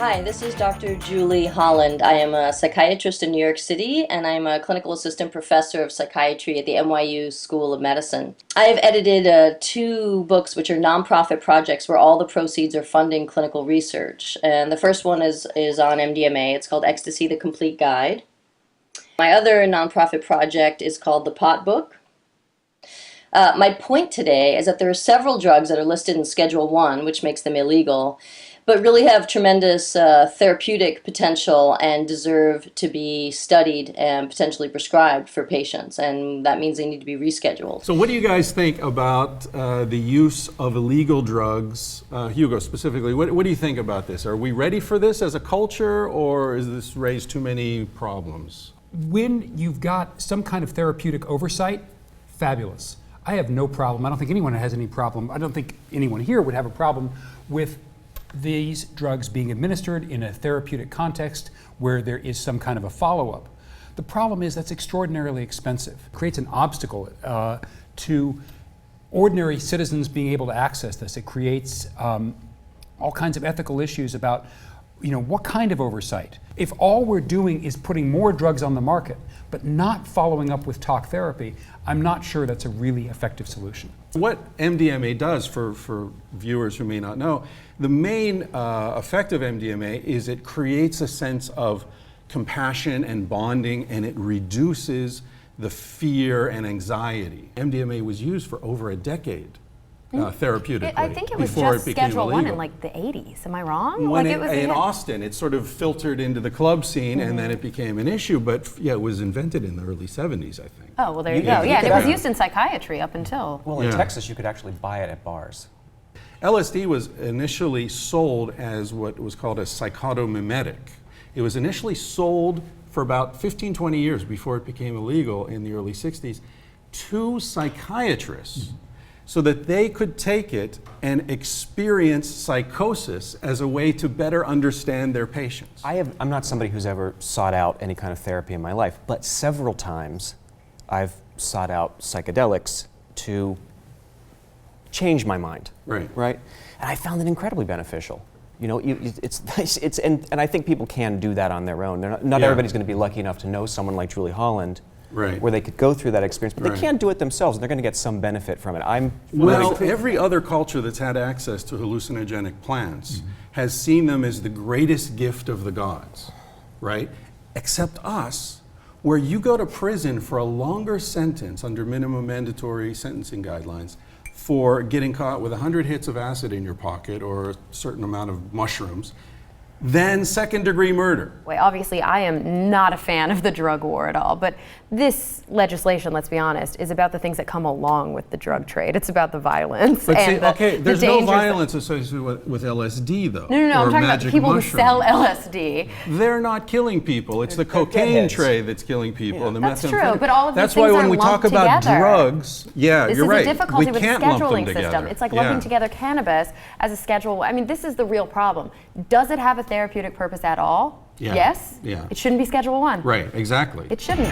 Hi, this is Dr. Julie Holland. I am a psychiatrist in New York City, and I'm a clinical assistant professor of psychiatry at the NYU School of Medicine. I have edited 2 books which are nonprofit projects where all the proceeds are funding clinical research. And the first one is on MDMA. It's called Ecstasy, the Complete Guide. My other nonprofit project is called The Pot Book. My point today is that there are several drugs that are listed in Schedule 1, which makes them illegal, but really have tremendous therapeutic potential and deserve to be studied and potentially prescribed for patients, and that means they need to be rescheduled. So what do you guys think about the use of illegal drugs? Hugo, specifically, what do you think about this? Are we ready for this as a culture, or is this raise too many problems? When you've got some kind of therapeutic oversight, fabulous. I have no problem. I don't think anyone has any problem. I don't think anyone here would have a problem with these drugs being administered in a therapeutic context where there is some kind of a follow-up. The problem is that's extraordinarily expensive. It creates an obstacle to ordinary citizens being able to access this. It creates all kinds of ethical issues about, what kind of oversight? If all we're doing is putting more drugs on the market, but not following up with talk therapy, I'm not sure that's a really effective solution. What MDMA does, for viewers who may not know, the main effect of MDMA is it creates a sense of compassion and bonding, and it reduces the fear and anxiety. MDMA was used for over a decade. Therapeutically. I think it was just Schedule 1 in like the 80s. Am I wrong? In Austin, it sort of filtered into the club scene, and then it became an issue. But yeah, it was invented in the early 70s, I think. Oh, well, there you go. Yeah, and it was used in psychiatry up until. Well, in Texas, you could actually buy it at bars. LSD was initially sold as what was called a psychotomimetic. It was initially sold for about 15, 20 years before it became illegal in the early 60s to psychiatrists, so that they could take it and experience psychosis as a way to better understand their patients. I'm not somebody who's ever sought out any kind of therapy in my life, but several times I've sought out psychedelics to change my mind. Right. And I found it incredibly beneficial. It's and I think people can do that on their own. Not everybody's going to be lucky enough to know someone like Julie Holland, where they could go through that experience, but they can't do it themselves, and they're going to get some benefit from it. Every other culture that's had access to hallucinogenic plants has seen them as the greatest gift of the gods, right? Except us, where you go to prison for a longer sentence under minimum mandatory sentencing guidelines for getting caught with 100 hits of acid in your pocket or a certain amount of mushrooms, then second-degree murder. Obviously, I am not a fan of the drug war at all, but this legislation, let's be honest, is about the things that come along with the drug trade. It's about the violence. But there's no violence associated with LSD, though. No, I'm talking about the people who sell LSD. They're not killing people. It's the cocaine trade that's killing people. And the That's true, but all of these That's things why are when we talk lumped about together. drugs, you're right. This is a difficulty with the can't lump them scheduling together. system. It's like lumping together cannabis as a schedule. I mean, this is the real problem. Does it have a therapeutic purpose at all? Yeah. Yes? Yeah. It shouldn't be Schedule 1. Right, exactly. It shouldn't.